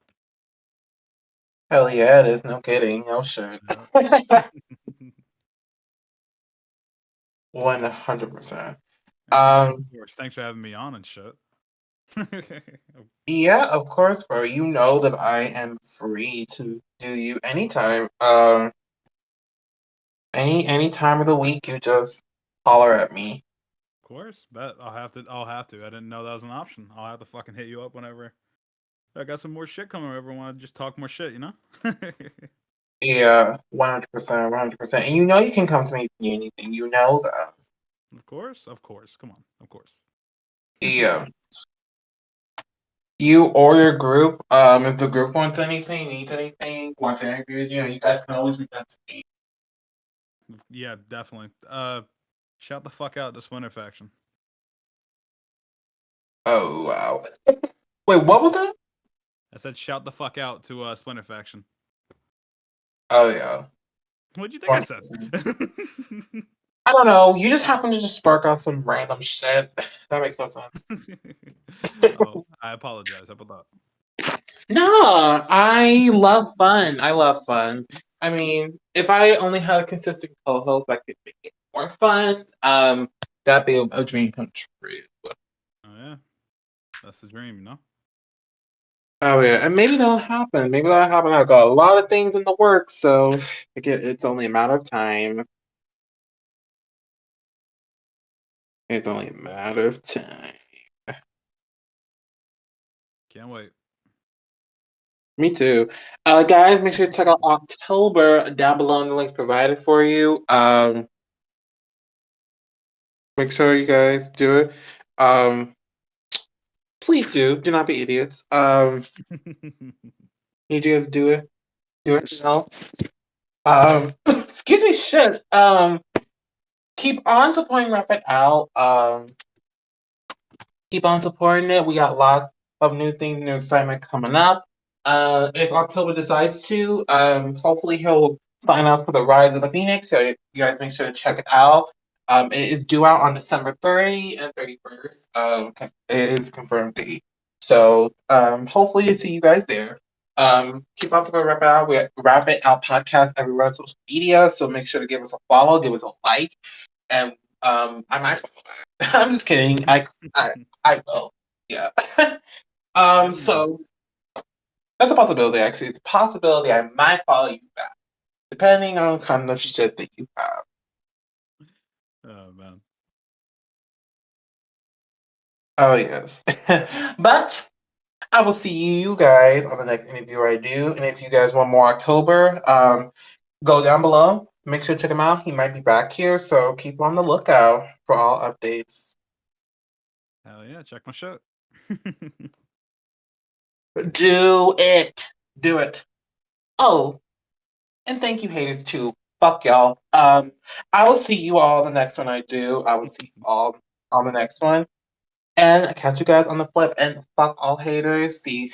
A: Hell yeah, it is. No kidding. No shit.
B: Yeah.
A: 100%.
B: And
A: Um,
B: of course, thanks for having me on and shit.
A: yeah, of course, bro. You know that I am free to do you anytime. Any time of the week, you just holler at me.
B: Of course, bet I'll have to. I'll have to. I didn't know that was an option. I'll have to fucking hit you up whenever I got some more shit coming. Whenever I want to just talk more shit, you know.
A: Yeah, 100%, 100%. And you know you can come to me if you need anything. You know that.
B: Of course, of course. Come on, of course.
A: Yeah. You or your group, if the group wants anything, needs anything, wants interviews, you guys can always reach out to me.
B: Yeah, definitely. Shout the fuck out to Splinter Faction.
A: Oh wow. Wait, what was that?
B: I said shout the fuck out to Splinter Faction.
A: Oh yeah.
B: What'd you think I said?
A: 100%. I don't know. You just happen to just spark out some random shit. That makes no sense.
B: Oh, I apologize. How about
A: No, I love fun. I love fun. I mean, if I only had a consistent co-host that could make it more fun, that'd be a dream come true.
B: that? Oh yeah, that's the dream, you know.
A: Oh yeah, and maybe that'll happen. Maybe that'll happen. I've got a lot of things in the works, so it's only a matter of time. It's only a matter of time.
B: Can't wait.
A: Me too. Guys, make sure to check out October down below in the links provided for you. Make sure you guys do it. Um, please do. Do not be idiots. Need you guys to do it. Do it now. Excuse me, shit. Keep on supporting Rapid Out. Keep on supporting it. We got lots of new things, new excitement coming up. If October decides to, hopefully he'll sign up for the Rise of the Phoenix. So you guys make sure to check it out. It is due out on December 30 and 31st. It is confirmed date. So hopefully see you guys there. Keep on supporting Rapid Out. We Wrap It Out podcast everywhere on social media. So make sure to give us a follow, give us a like, and I might follow back. I'm just kidding. I will. Yeah.
B: Hell yeah.
A: So that's a possibility. Actually, it's a possibility I might follow you back, depending on the kind of shit that you have.
B: Oh man.
A: Oh yes. But I will see you guys on the next interview I do. And if you guys want more October, go down below. Make sure to check him out. He might be back here, so keep on the lookout for all updates.
B: Hell yeah. Check my shit.
A: Do it. Do it. Oh, and thank you, haters, too. Fuck y'all. I will see you all the next one I do. I will see you all on the next one. And I catch you guys on the flip. And fuck all haters. See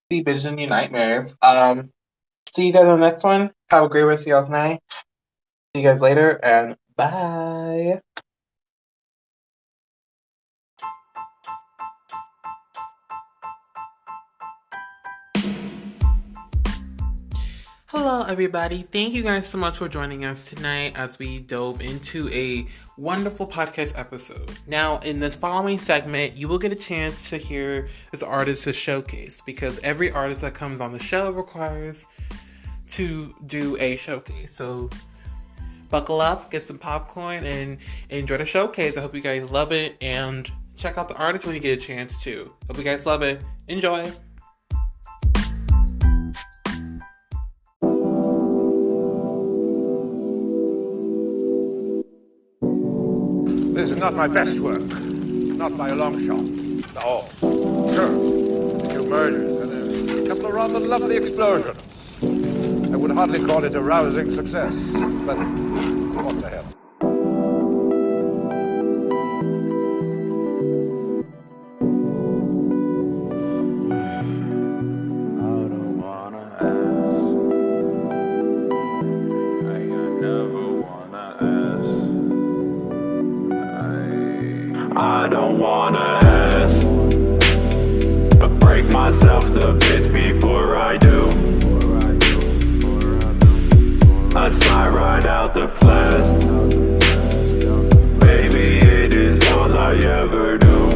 A: bitches in your nightmares. See you guys on the next one. Have a great rest of y'all's night. See you guys later and bye. Hello, everybody. Thank you guys so much for joining us tonight as we dove into a wonderful podcast episode. Now, in this following segment, you will get a chance to hear this artist's showcase because every artist that comes on the show requires to do a showcase. So, buckle up, get some popcorn, and enjoy the showcase. I hope you guys love it, and check out the artist when you get a chance to. Hope you guys love it. Enjoy.
C: This is not my best work. Not by a long shot. No. Sure. A few murders and a couple of rather lovely explosions. I would hardly call it a rousing success, but what the hell.
D: I don't wanna ask, but break myself to bits before I do. I slide right out the flask. Baby, it is all I ever do.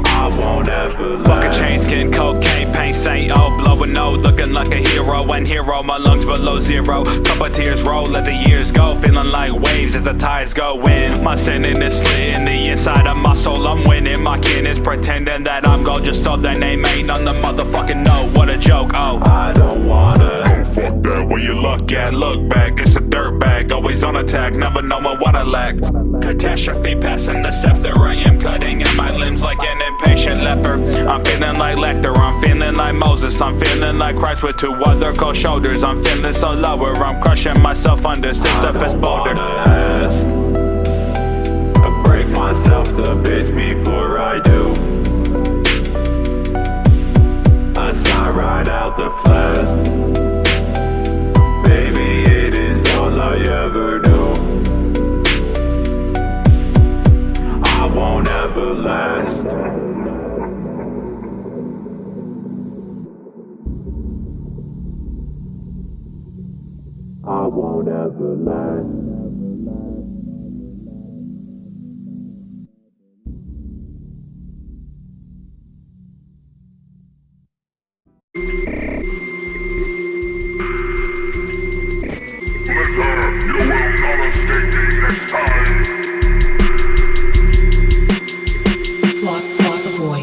D: I won't ever
B: Fucking chain skin, cocaine, paint, Saint O, blowing no, looking like a hero. And hero, my lungs below zero. Couple tears roll, let the years go. Feeling like waves as the tides go in. My sinning is slit in the inside of my soul. I'm winning, my kin is pretending that I'm gold just so their name ain't on the motherfucking note. What a joke, oh.
D: I don't wanna.
B: Oh, fuck that, where you look at, look back. It's a dirt bag, always on attack, never knowing what I lack. Catastrophe passing the scepter, I am cutting at my limbs like an impatient leper. I'm feeling like Lecter, I'm feeling like Moses, I'm feeling like Christ with two other cold shoulders. I'm feeling so lower, I'm crushing myself under Sisyphus boulder.
D: I break myself to bits before I do. I slide right out the flask. Baby, it is all I ever do. I won't ever last. I won't ever last.
E: Splinter, you will not escape me next time.
F: Flock boy.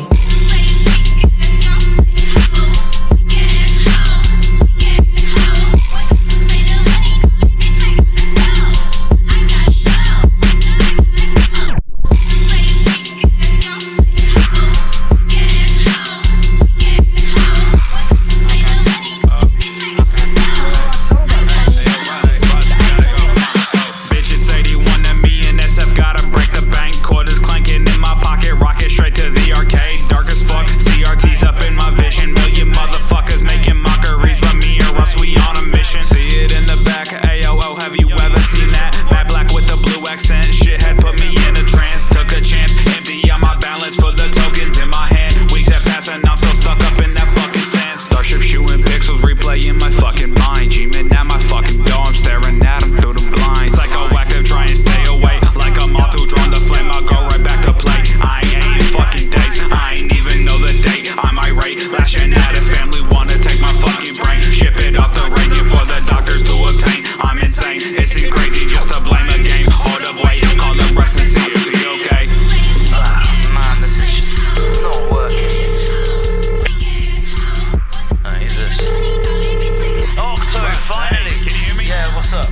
G: Finally, can you hear me? Yeah, what's up?